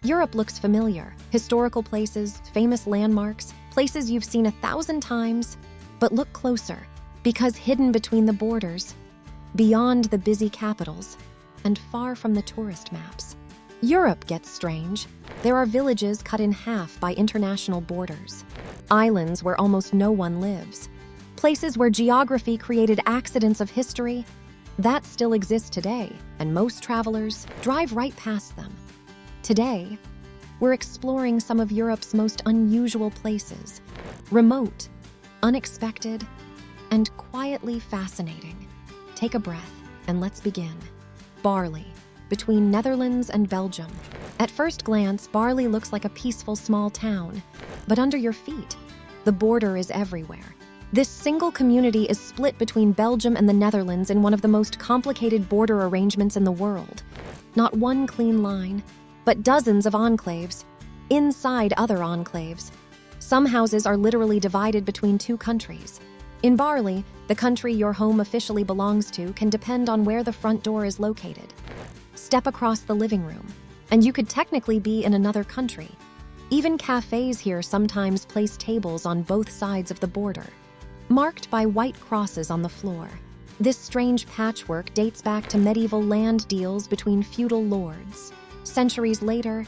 Europe looks familiar. Historical places, famous landmarks, places you've seen 1,000 times. But look closer, because hidden between the borders, beyond the busy capitals, and far from the tourist maps, Europe gets strange. There are villages cut in half by international borders, islands where almost no one lives, places where geography created accidents of history that still exist today, and most travelers drive right past them. Today, we're exploring some of Europe's most unusual places, remote, unexpected, and quietly fascinating. Take a breath and let's begin. Baarle, between Netherlands and Belgium. At first glance, Baarle looks like a peaceful small town, but under your feet, the border is everywhere. This single community is split between Belgium and the Netherlands in one of the most complicated border arrangements in the world. Not one clean line, but dozens of enclaves, inside other enclaves. Some houses are literally divided between two countries. In Baarle, the country your home officially belongs to can depend on where the front door is located. Step across the living room, and you could technically be in another country. Even cafes here sometimes place tables on both sides of the border, marked by white crosses on the floor. This strange patchwork dates back to medieval land deals between feudal lords. Centuries later,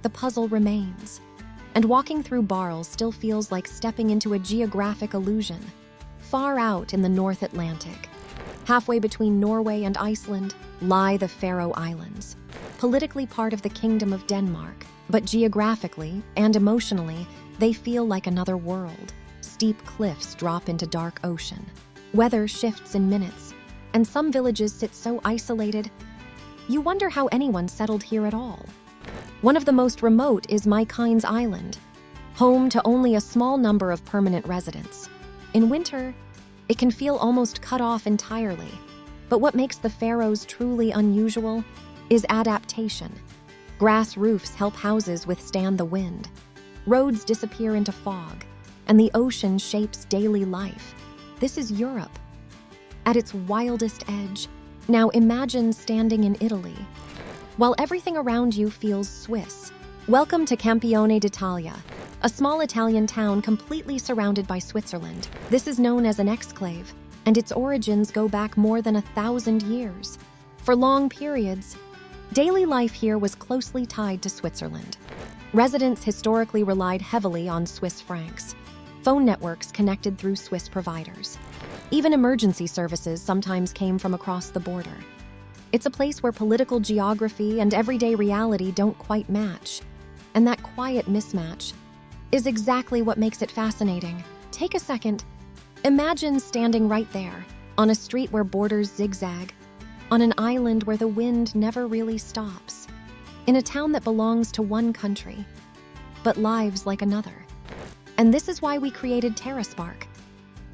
the puzzle remains, and walking through Baarle still feels like stepping into a geographic illusion. Far out in the North Atlantic, halfway between Norway and Iceland, lie the Faroe Islands, politically part of the Kingdom of Denmark, but geographically and emotionally, they feel like another world. Steep cliffs drop into dark ocean. Weather shifts in minutes, and some villages sit so isolated, you wonder how anyone settled here at all. One of the most remote is My Kind's Island, home to only a small number of permanent residents. In winter, it can feel almost cut off entirely. But what makes the Faroes truly unusual is adaptation. Grass roofs help houses withstand the wind. Roads disappear into fog, and the ocean shapes daily life. This is Europe, at its wildest edge. Now imagine standing in Italy, while everything around you feels Swiss. Welcome to Campione d'Italia, a small Italian town completely surrounded by Switzerland. This is known as an exclave, and its origins go back more than 1,000 years. For long periods, daily life here was closely tied to Switzerland. Residents historically relied heavily on Swiss francs. Phone networks connected through Swiss providers. Even emergency services sometimes came from across the border. It's a place where political geography and everyday reality don't quite match. And that quiet mismatch is exactly what makes it fascinating. Take a second. Imagine standing right there, on a street where borders zigzag, on an island where the wind never really stops, in a town that belongs to one country, but lives like another. And this is why we created TerraSpark,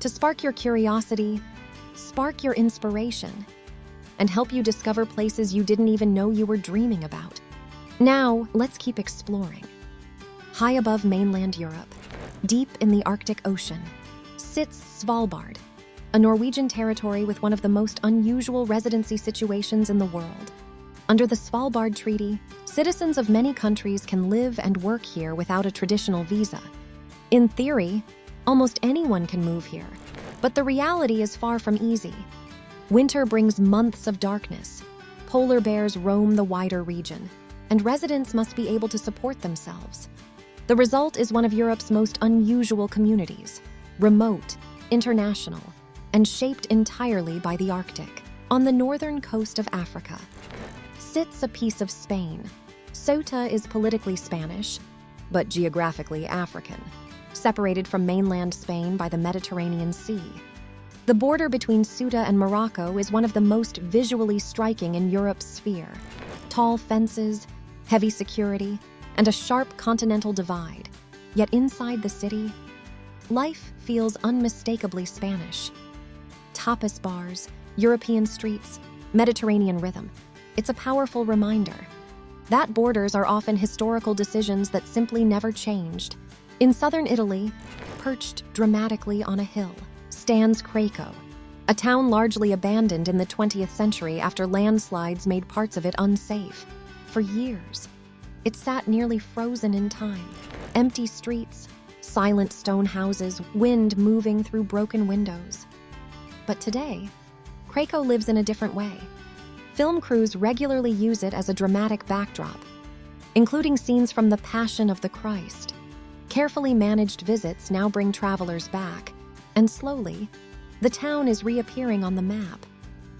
to spark your curiosity, spark your inspiration, and help you discover places you didn't even know you were dreaming about. Now, let's keep exploring. High above mainland Europe, deep in the Arctic Ocean, sits Svalbard, a Norwegian territory with one of the most unusual residency situations in the world. Under the Svalbard Treaty, citizens of many countries can live and work here without a traditional visa. In theory, almost anyone can move here, but the reality is far from easy. Winter brings months of darkness, polar bears roam the wider region, and residents must be able to support themselves. The result is one of Europe's most unusual communities, remote, international, and shaped entirely by the Arctic. On the northern coast of Africa sits a piece of Spain. Ceuta is politically Spanish, but geographically African, separated from mainland Spain by the Mediterranean Sea. The border between Ceuta and Morocco is one of the most visually striking in Europe's sphere. Tall fences, heavy security, and a sharp continental divide. Yet inside the city, life feels unmistakably Spanish. Tapas bars, European streets, Mediterranean rhythm. It's a powerful reminder that borders are often historical decisions that simply never changed. In southern Italy, perched dramatically on a hill, stands Craco, a town largely abandoned in the 20th century after landslides made parts of it unsafe. For years, it sat nearly frozen in time. Empty streets, silent stone houses, wind moving through broken windows. But today, Craco lives in a different way. Film crews regularly use it as a dramatic backdrop, including scenes from the Passion of the Christ. Carefully managed visits now bring travelers back, and slowly, the town is reappearing on the map,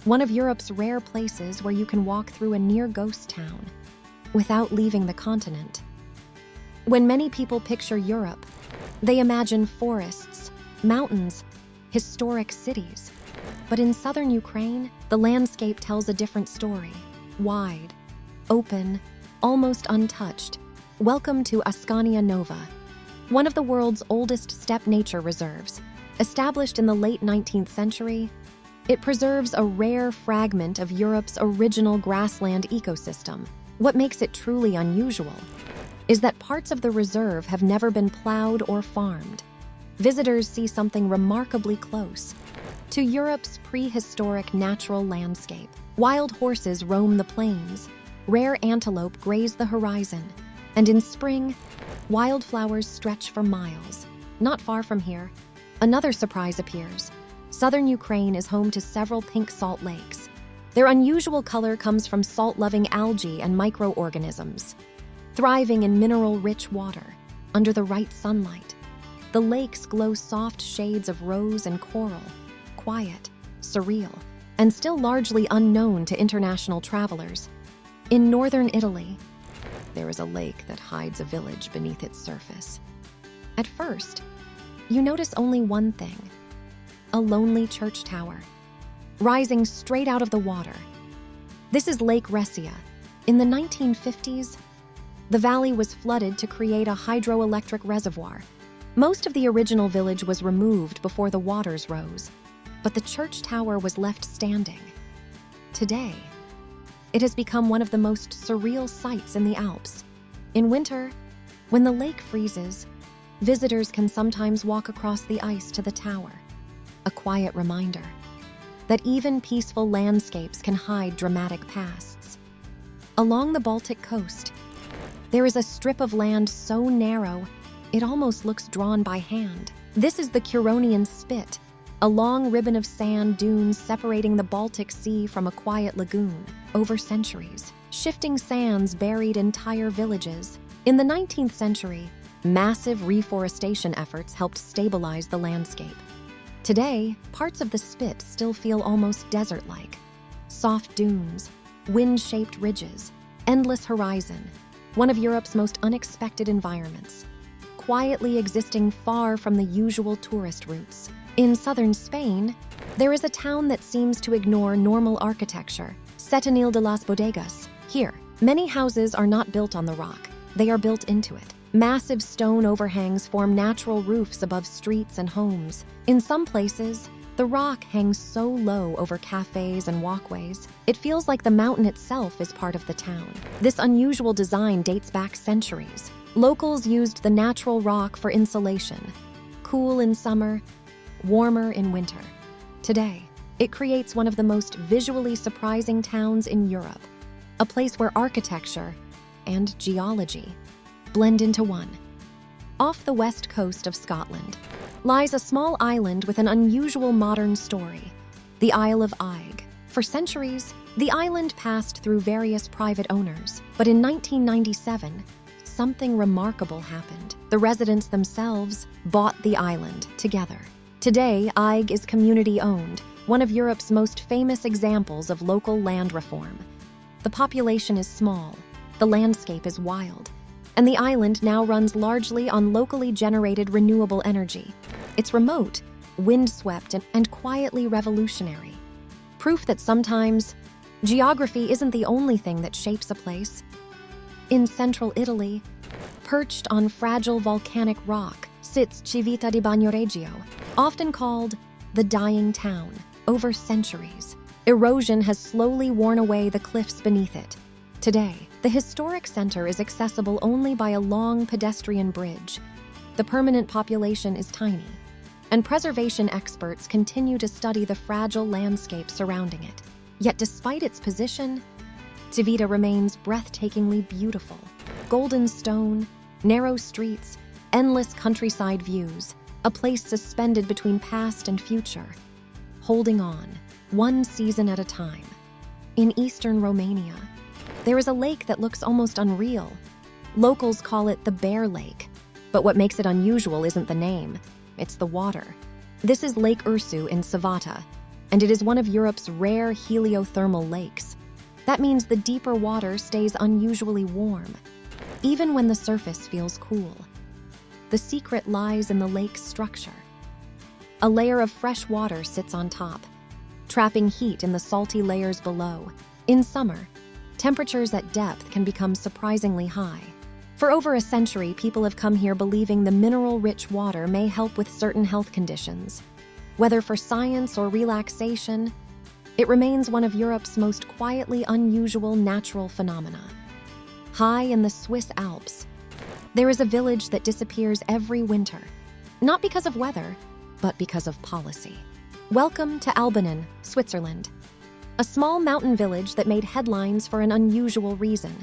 one of Europe's rare places where you can walk through a near-ghost town without leaving the continent. When many people picture Europe, they imagine forests, mountains, historic cities. But in southern Ukraine, the landscape tells a different story. Wide, open, almost untouched. Welcome to Askania-Nova, one of the world's oldest steppe nature reserves. Established in the late 19th century, it preserves a rare fragment of Europe's original grassland ecosystem. What makes it truly unusual is that parts of the reserve have never been plowed or farmed. Visitors see something remarkably close to Europe's prehistoric natural landscape. Wild horses roam the plains, rare antelope graze the horizon, and in spring, wildflowers stretch for miles. Not far from here, another surprise appears. Southern Ukraine is home to several pink salt lakes. Their unusual color comes from salt-loving algae and microorganisms, thriving in mineral-rich water under the right sunlight. The lakes glow soft shades of rose and coral, quiet, surreal, and still largely unknown to international travelers. In northern Italy, there is a lake that hides a village beneath its surface. At first, you notice only one thing: a lonely church tower, rising straight out of the water. This is Lake Resia. In the 1950s, the valley was flooded to create a hydroelectric reservoir. Most of the original village was removed before the waters rose, but the church tower was left standing. Today, it has become one of the most surreal sights in the Alps. In winter, when the lake freezes, visitors can sometimes walk across the ice to the tower, a quiet reminder that even peaceful landscapes can hide dramatic pasts. Along the Baltic coast, there is a strip of land so narrow, it almost looks drawn by hand. This is the Curonian Spit, a long ribbon of sand dunes separating the Baltic Sea from a quiet lagoon. Over centuries, shifting sands buried entire villages. In the 19th century, massive reforestation efforts helped stabilize the landscape. Today, parts of the spit still feel almost desert-like. Soft dunes, wind-shaped ridges, endless horizon, one of Europe's most unexpected environments, quietly existing far from the usual tourist routes. In southern Spain, there is a town that seems to ignore normal architecture, Setenil de las Bodegas. Here, many houses are not built on the rock, they are built into it. Massive stone overhangs form natural roofs above streets and homes. In some places, the rock hangs so low over cafes and walkways, it feels like the mountain itself is part of the town. This unusual design dates back centuries. Locals used the natural rock for insulation, cool in summer, warmer in winter. Today, it creates one of the most visually surprising towns in Europe, a place where architecture and geology blend into one. Off the west coast of Scotland lies a small island with an unusual modern story, the Isle of Eigg. For centuries, the island passed through various private owners, but in 1997, something remarkable happened. The residents themselves bought the island together. Today, Eigg is community-owned, one of Europe's most famous examples of local land reform. The population is small, the landscape is wild, and the island now runs largely on locally generated renewable energy. It's remote, windswept, and quietly revolutionary. Proof that sometimes geography isn't the only thing that shapes a place. In central Italy, perched on fragile volcanic rock, sits Civita di Bagnoregio, often called the dying town. Over centuries, erosion has slowly worn away the cliffs beneath it. Today, the historic center is accessible only by a long pedestrian bridge. The permanent population is tiny, and preservation experts continue to study the fragile landscape surrounding it. Yet despite its position, Civita remains breathtakingly beautiful. Golden stone, narrow streets, endless countryside views, a place suspended between past and future. Holding on, one season at a time. In eastern Romania, there is a lake that looks almost unreal. Locals call it the Bear Lake, but what makes it unusual isn't the name, it's the water. This is Lake Ursu in Ceuta, and it is one of Europe's rare heliothermal lakes. That means the deeper water stays unusually warm, even when the surface feels cool. The secret lies in the lake's structure. A layer of fresh water sits on top, trapping heat in the salty layers below. In summer, temperatures at depth can become surprisingly high. For over a century, people have come here believing the mineral-rich water may help with certain health conditions. Whether for science or relaxation, it remains one of Europe's most quietly unusual natural phenomena. High in the Swiss Alps, there is a village that disappears every winter, not because of weather, but because of policy. Welcome to Albinen, Switzerland, a small mountain village that made headlines for an unusual reason.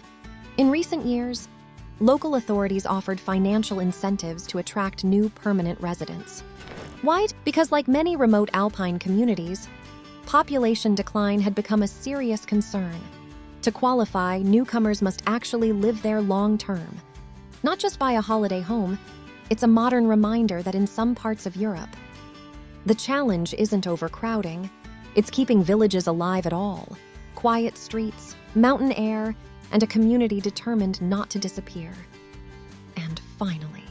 In recent years, local authorities offered financial incentives to attract new permanent residents. Why? Because like many remote alpine communities, population decline had become a serious concern. To qualify, newcomers must actually live there long-term. Not just buy a holiday home, it's a modern reminder that in some parts of Europe, the challenge isn't overcrowding, it's keeping villages alive at all. Quiet streets, mountain air, and a community determined not to disappear. And finally,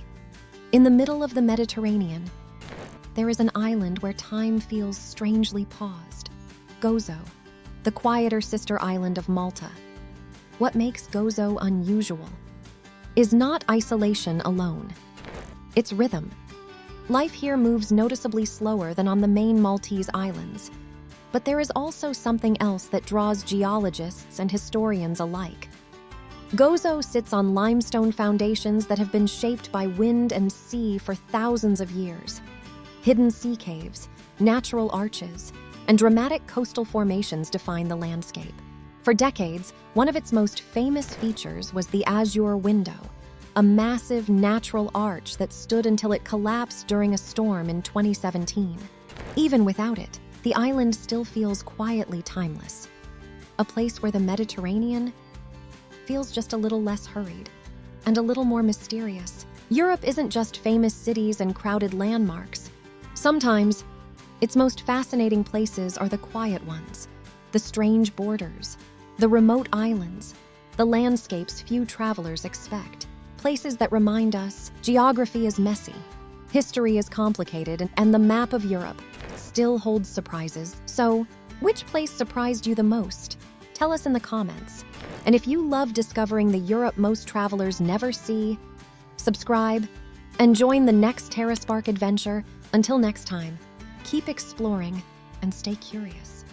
in the middle of the Mediterranean, there is an island where time feels strangely paused. Gozo, the quieter sister island of Malta. What makes Gozo unusual is not isolation alone. It's rhythm. Life here moves noticeably slower than on the main Maltese islands. But there is also something else that draws geologists and historians alike. Gozo sits on limestone foundations that have been shaped by wind and sea for thousands of years. Hidden sea caves, natural arches, and dramatic coastal formations define the landscape. For decades, one of its most famous features was the Azure Window, a massive natural arch that stood until it collapsed during a storm in 2017. Even without it, the island still feels quietly timeless, a place where the Mediterranean feels just a little less hurried and a little more mysterious. Europe isn't just famous cities and crowded landmarks. Sometimes, its most fascinating places are the quiet ones, the strange borders, the remote islands, the landscapes few travelers expect, places that remind us geography is messy, history is complicated, and the map of Europe still holds surprises. So, which place surprised you the most? Tell us in the comments. And if you love discovering the Europe most travelers never see, subscribe and join the next TerraSpark adventure. Until next time, keep exploring and stay curious.